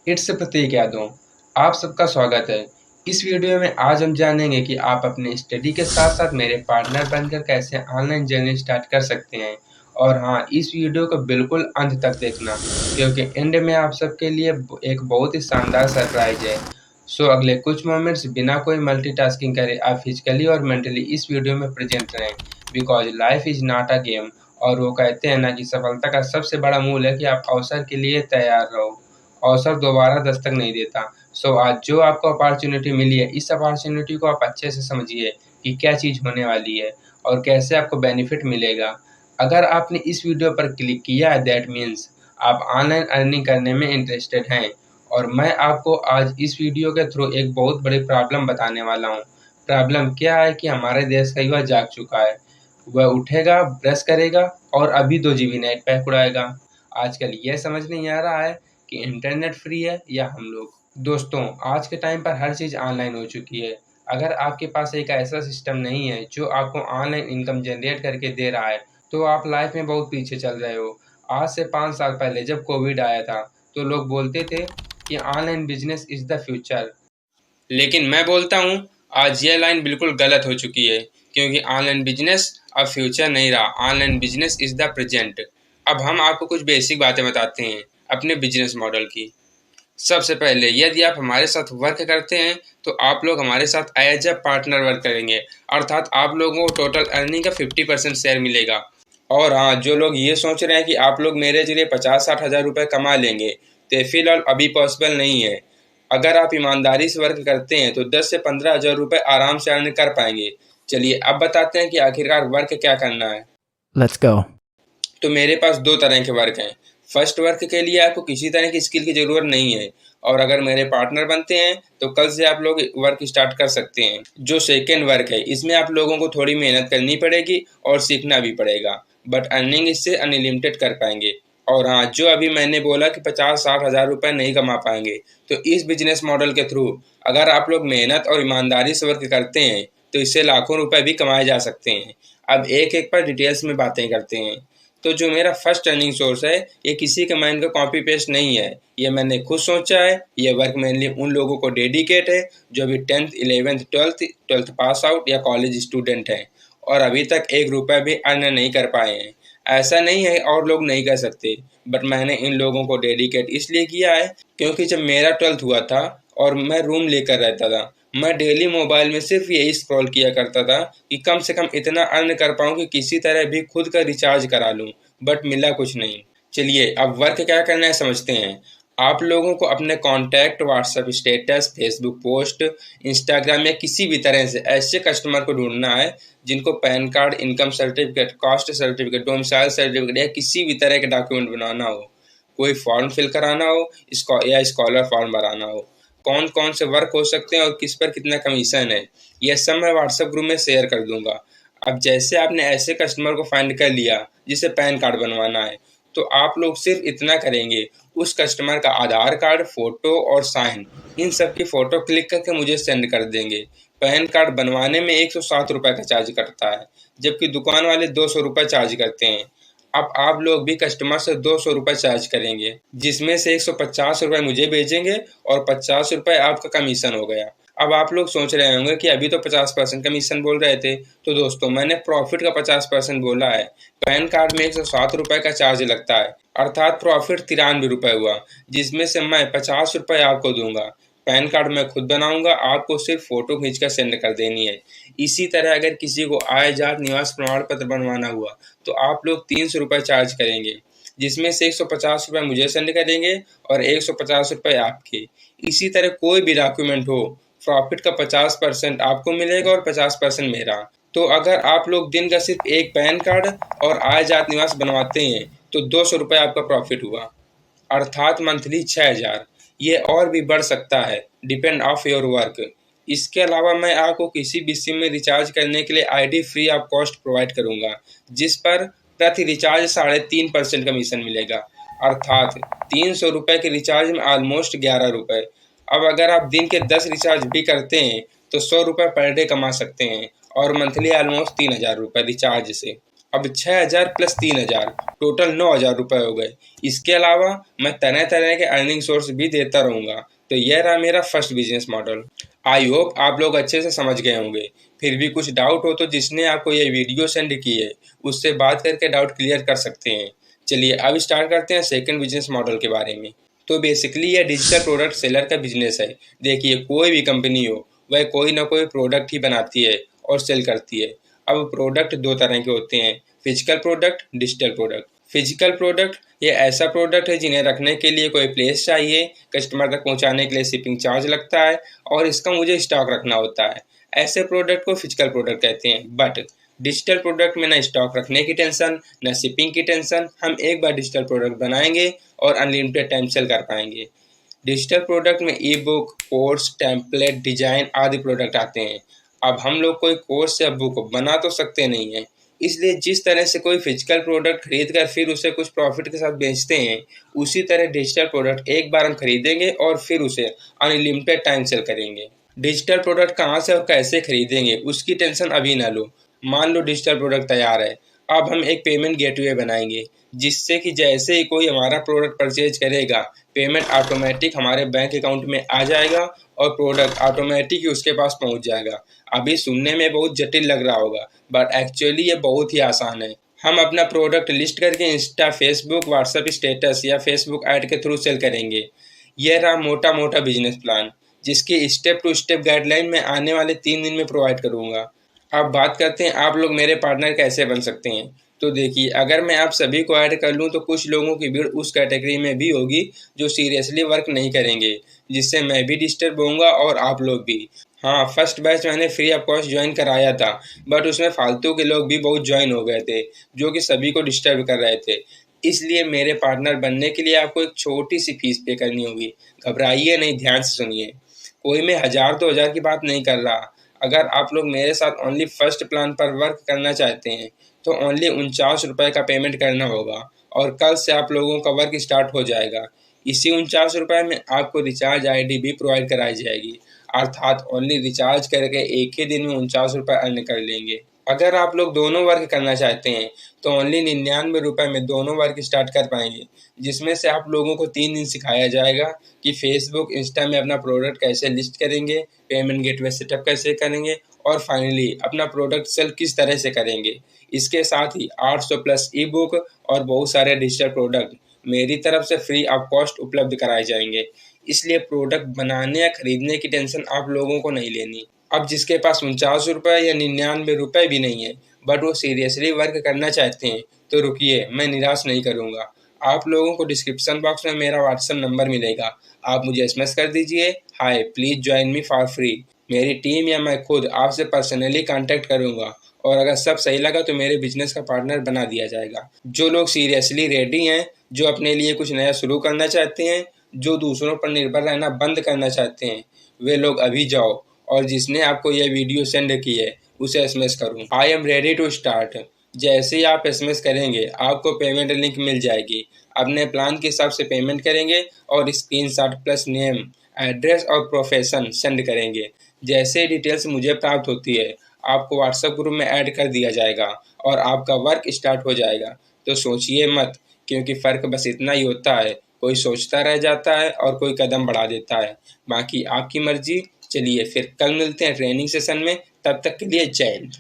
It's प्रतीक यादव। आप सबका स्वागत है। इस वीडियो में आज हम जानेंगे कि आप अपने स्टडी के साथ साथ मेरे पार्टनर बनकर कैसे ऑनलाइन जर्नी स्टार्ट कर सकते हैं। और हाँ, इस वीडियो को बिल्कुल अंत तक देखना क्योंकि एंड में आप सबके लिए एक बहुत ही शानदार सरप्राइज है। सो अगले कुछ मोमेंट्स बिना कोई मल्टीटास्किंग करे आप फिजिकली और मेंटली इस वीडियो में प्रेजेंट रहें, because life is not a game. और वो कहते हैं ना कि सफलता का सबसे बड़ा मूल है कि आप अवसर के लिए तैयार रहो। अवसर दोबारा दस्तक नहीं देता। सो आज जो आपको अपॉर्चुनिटी मिली है, इस अपॉर्चुनिटी को आप अच्छे से समझिए कि क्या चीज़ होने वाली है और कैसे आपको बेनिफिट मिलेगा। अगर आपने इस वीडियो पर क्लिक किया है, दैट मीन्स आप ऑनलाइन अर्निंग करने में इंटरेस्टेड हैं। और मैं आपको आज इस वीडियो के थ्रू एक बहुत बड़ी प्रॉब्लम बताने वाला हूँ। प्रॉब्लम क्या है कि हमारे देश का युवा जाग चुका है। वह उठेगा, ब्रश करेगा और अभी 2 GB नेट पैक उड़ाएगा। आजकल यह समझ नहीं आ रहा है कि इंटरनेट फ्री है या हम लोग। दोस्तों, आज के टाइम पर हर चीज़ ऑनलाइन हो चुकी है। अगर आपके पास एक ऐसा सिस्टम नहीं है जो आपको ऑनलाइन इनकम जनरेट करके दे रहा है, तो आप लाइफ में बहुत पीछे चल रहे हो। आज से 5 साल पहले जब कोविड आया था, तो लोग बोलते थे कि online business is the future. लेकिन मैं बोलता हूँ, आज यह लाइन बिल्कुल गलत हो चुकी है, क्योंकि ऑनलाइन बिजनेस अब फ्यूचर नहीं रहा। Online business is the present. अब हम आपको कुछ बेसिक बातें बताते हैं अपने बिजनेस मॉडल की। सबसे पहले, यदि आप हमारे साथ वर्क करते हैं तो आप लोग हमारे साथ एज अ पार्टनर वर्क करेंगे, अर्थात आप लोगों को टोटल अर्निंग का 50% शेयर मिलेगा। और हाँ, जो लोग ये सोच रहे हैं कि आप लोग मेरे जरिए 50-60 हज़ार रुपये कमा लेंगे, तो फिलहाल अभी पॉसिबल नहीं है। अगर आप ईमानदारी से वर्क करते हैं तो 10 से 15 हज़ार रुपये आराम से अर्न कर पाएंगे। चलिए अब बताते हैं कि आखिरकार वर्क क्या करना है। Let's go. तो मेरे पास 2 तरह के वर्क हैं। फर्स्ट वर्क के लिए आपको किसी तरह की स्किल की ज़रूरत नहीं है, और अगर मेरे पार्टनर बनते हैं तो कल से आप लोग वर्क स्टार्ट कर सकते हैं। जो सेकेंड वर्क है, इसमें आप लोगों को थोड़ी मेहनत करनी पड़ेगी और सीखना भी पड़ेगा, बट अर्निंग इससे अनलिमिटेड कर पाएंगे। और हाँ, जो अभी मैंने बोला कि 50-60 हज़ार रुपये नहीं कमा पाएंगे, तो इस बिजनेस मॉडल के थ्रू अगर आप लोग मेहनत और ईमानदारी से वर्क करते हैं तो इससे लाखों रुपए भी कमाए जा सकते हैं। अब एक एक पर डिटेल्स में बातें करते हैं। तो जो मेरा फर्स्ट अर्निंग सोर्स है, ये किसी के माइंड का कॉपी पेस्ट नहीं है, ये मैंने खुद सोचा है। ये वर्क मेनली उन लोगों को डेडिकेट है जो अभी 10th 11th 12th pass out या कॉलेज स्टूडेंट हैं और अभी तक 1 रुपया भी अर्न नहीं कर पाए हैं। ऐसा नहीं है और लोग नहीं कर सकते, बट मैंने इन लोगों को डेडिकेट इसलिए किया है क्योंकि जब मेरा 12th हुआ था और मैं रूम लेकर रहता था, मैं डेली मोबाइल में सिर्फ यही स्क्रॉल किया करता था कि कम से कम इतना अर्न कर पाऊँ कि किसी तरह भी खुद का रिचार्ज करा लूँ, बट मिला कुछ नहीं। चलिए अब वर्क क्या करना है समझते हैं। आप लोगों को अपने contact, WhatsApp status, Facebook post, Instagram या किसी भी तरह से ऐसे कस्टमर को ढूंढना है जिनको pan card, income certificate, caste certificate, domicile certificate या किसी भी तरह के डॉक्यूमेंट बनाना हो, कोई फॉर्म फिल कराना हो या स्कॉलर फॉर्म भराना हो, कौन कौन से वर्क हो सकते हैं और किस पर कितना कमीशन है, यह सब मैं व्हाट्सएप ग्रुप में शेयर कर दूंगा। अब जैसे आपने ऐसे कस्टमर को फाइंड कर लिया जिसे पैन कार्ड बनवाना है, तो आप लोग सिर्फ इतना करेंगे, उस कस्टमर का आधार कार्ड, फोटो और साइन, इन सब की फ़ोटो क्लिक करके मुझे सेंड कर देंगे। पैन कार्ड बनवाने में 107 रुपये का चार्ज करता है, जबकि दुकान वाले 200 रुपये चार्ज करते हैं। अब आप लोग भी कस्टमर से 200 रुपये चार्ज करेंगे, जिसमें से 150 रुपये मुझे भेजेंगे और 50 रुपये आपका कमीशन हो गया। अब आप लोग सोच रहे होंगे कि अभी तो 50% कमीशन बोल रहे थे, तो दोस्तों मैंने प्रॉफिट का 50% बोला है। पैन कार्ड में 107 रुपये का चार्ज लगता है, अर्थात प्रॉफिट 93 रुपये हुआ, जिसमें से मैं 50 रुपये आपको दूंगा। पैन कार्ड मैं खुद बनाऊंगा, आपको सिर्फ फोटो खींचकर सेंड कर देनी है। इसी तरह अगर किसी को आय, जात, निवास प्रमाण पत्र बनवाना हुआ तो आप लोग 300 रुपये चार्ज करेंगे, जिसमें से 150 रुपये मुझे सेंड करेंगे और 150 रुपये आपके। इसी तरह कोई भी डॉक्यूमेंट हो, प्रॉफिट का 50% आपको मिलेगा और 50% मेरा। तो अगर आप लोग दिन का सिर्फ एक पैन कार्ड और आय, जात, निवास बनवाते हैं तो 200 रुपये आपका प्रॉफिट हुआ, अर्थात मंथली 6000। ये और भी बढ़ सकता है, डिपेंड ऑफ योर वर्क। इसके अलावा मैं आपको किसी भी सिम में रिचार्ज करने के लिए ID free of cost provide करूंगा, जिस पर प्रति रिचार्ज 3.5% कमीशन मिलेगा, अर्थात 300 रुपये के रिचार्ज में ऑलमोस्ट 11 रुपये। अब अगर आप दिन के 10 रिचार्ज भी करते हैं तो 100 रुपये पर डे कमा सकते हैं और मंथली ऑलमोस्ट 3000 रुपये रिचार्ज से। अब 6,000 प्लस 3,000 टोटल 9,000 रुपये हो गए। इसके अलावा मैं तरह तरह के अर्निंग सोर्स भी देता रहूँगा। तो यह रहा मेरा first business model. I hope आप लोग अच्छे से समझ गए होंगे। फिर भी कुछ डाउट हो तो जिसने आपको ये वीडियो सेंड की है उससे बात करके डाउट क्लियर कर सकते हैं। चलिए अब स्टार्ट करते हैं सेकंड बिजनेस मॉडल के बारे में। तो बेसिकली यह डिजिटल प्रोडक्ट सेलर का बिजनेस है। देखिए, कोई भी कंपनी हो वह कोई ना कोई प्रोडक्ट ही बनाती है और सेल करती है। अब प्रोडक्ट दो तरह के होते हैं, physical product, digital product. Physical product ये ऐसा प्रोडक्ट है जिन्हें रखने के लिए कोई प्लेस चाहिए, कस्टमर तक पहुंचाने के लिए शिपिंग चार्ज लगता है और इसका मुझे स्टॉक रखना होता है। ऐसे प्रोडक्ट को फिजिकल प्रोडक्ट कहते हैं। बट डिजिटल प्रोडक्ट में न स्टॉक रखने की टेंशन, न शिपिंग की टेंशन। हम एक बार डिजिटल प्रोडक्ट बनाएंगे और अनलिमिटेड टाइम सेल कर पाएंगे। डिजिटल प्रोडक्ट में ई बुक, कोर्स, टेम्पलेट, डिजाइन आदि प्रोडक्ट आते हैं। अब हम लोग कोई कोर्स या बुक बना तो सकते नहीं हैं, इसलिए जिस तरह से कोई फिजिकल प्रोडक्ट खरीद कर फिर उसे कुछ प्रॉफिट के साथ बेचते हैं, उसी तरह डिजिटल प्रोडक्ट एक बार हम खरीदेंगे और फिर उसे अनलिमिटेड टाइम सेल करेंगे। डिजिटल प्रोडक्ट कहाँ से और कैसे खरीदेंगे उसकी टेंशन अभी ना लो। मान लो डिजिटल प्रोडक्ट तैयार है, अब हम एक पेमेंट गेटवे बनाएंगे जिससे कि जैसे ही कोई हमारा प्रोडक्ट परचेज करेगा, पेमेंट ऑटोमेटिक हमारे बैंक अकाउंट में आ जाएगा और प्रोडक्ट ऑटोमेटिक ही उसके पास पहुंच जाएगा। अभी सुनने में बहुत जटिल लग रहा होगा, बट एक्चुअली ये बहुत ही आसान है। हम अपना प्रोडक्ट लिस्ट करके इंस्टा, फेसबुक, व्हाट्सएप स्टेटस या फेसबुक ऐड के थ्रू सेल करेंगे। यह रहा मोटा मोटा बिजनेस प्लान, जिसकी स्टेप टू स्टेप गाइडलाइन मैं आने वाले 3 दिन में प्रोवाइड करूंगा। अब बात करते हैं आप लोग मेरे पार्टनर कैसे बन सकते हैं। तो देखिए, अगर मैं आप सभी को ऐड कर लूँ तो कुछ लोगों की भीड़ उस कैटेगरी में भी होगी जो सीरियसली वर्क नहीं करेंगे, जिससे मैं भी डिस्टर्ब होऊंगा और आप लोग भी। हाँ, फर्स्ट बैच मैंने फ्री ऑफ कॉस्ट ज्वाइन कराया था, बट उसमें फालतू के लोग भी बहुत ज्वाइन हो गए थे जो कि सभी को डिस्टर्ब कर रहे थे। इसलिए मेरे पार्टनर बनने के लिए आपको एक छोटी सी फीस पे करनी होगी। घबराइए नहीं, ध्यान से सुनिए। कोई मैं 1,000-2,000 की बात नहीं कर रहा। अगर आप लोग मेरे साथ ओनली फर्स्ट प्लान पर वर्क करना चाहते हैं तो ओनली 49 रुपये का पेमेंट करना होगा और कल से आप लोगों का वर्क स्टार्ट हो जाएगा। इसी 49 रुपये में आपको रिचार्ज आईडी भी प्रोवाइड कराई जाएगी, अर्थात ओनली रिचार्ज करके एक ही दिन में 49 रुपये अर्न कर लेंगे। अगर आप लोग दोनों वर्क करना चाहते हैं तो ओनली 99 रुपये में दोनों वर्क स्टार्ट कर पाएंगे, जिसमें से आप लोगों को 3 दिन सिखाया जाएगा कि फेसबुक, इंस्टा में अपना प्रोडक्ट कैसे लिस्ट करेंगे, पेमेंट गेटवे सेटअप कैसे करेंगे और फाइनली अपना प्रोडक्ट सेल किस तरह से करेंगे। इसके साथ ही 800 प्लस ई बुक और बहुत सारे डिजिटल प्रोडक्ट मेरी तरफ से फ्री ऑफ कॉस्ट उपलब्ध कराए जाएंगे। इसलिए प्रोडक्ट बनाने या खरीदने की टेंशन आप लोगों को नहीं लेनी। अब जिसके पास 49 रुपये या 99 रुपये भी नहीं है बट वो सीरियसली वर्क करना चाहते हैं तो रुकिए, मैं निराश नहीं करूँगा। आप लोगों को डिस्क्रिप्शन बॉक्स में मेरा व्हाट्सएप नंबर मिलेगा, आप मुझे एसएमएस कर दीजिए, hi please join me for free. मेरी टीम या मैं खुद आपसे पर्सनली कांटेक्ट करूँगा और अगर सब सही लगा तो मेरे बिजनेस का पार्टनर बना दिया जाएगा। जो लोग सीरियसली रेडी हैं, जो अपने लिए कुछ नया शुरू करना चाहते हैं, जो दूसरों पर निर्भर रहना बंद करना चाहते हैं, वे लोग अभी जाओ और जिसने आपको यह वीडियो सेंड की है उसे एसएमएस करूँ, I am ready to start. जैसे ही आप एसएमएस करेंगे आपको पेमेंट लिंक मिल जाएगी। अपने प्लान के हिसाब से पेमेंट करेंगे और स्क्रीनशॉट प्लस नेम, एड्रेस और प्रोफेशन सेंड करेंगे। जैसे डिटेल्स मुझे प्राप्त होती है आपको व्हाट्सएप ग्रुप में ऐड कर दिया जाएगा और आपका वर्क स्टार्ट हो जाएगा। तो सोचिए मत, क्योंकि फ़र्क बस इतना ही होता है, कोई सोचता रह जाता है और कोई कदम बढ़ा देता है। बाकी आपकी मर्जी। चलिए फिर कल मिलते हैं ट्रेनिंग सेशन में, तब तक के लिए जय हिंद।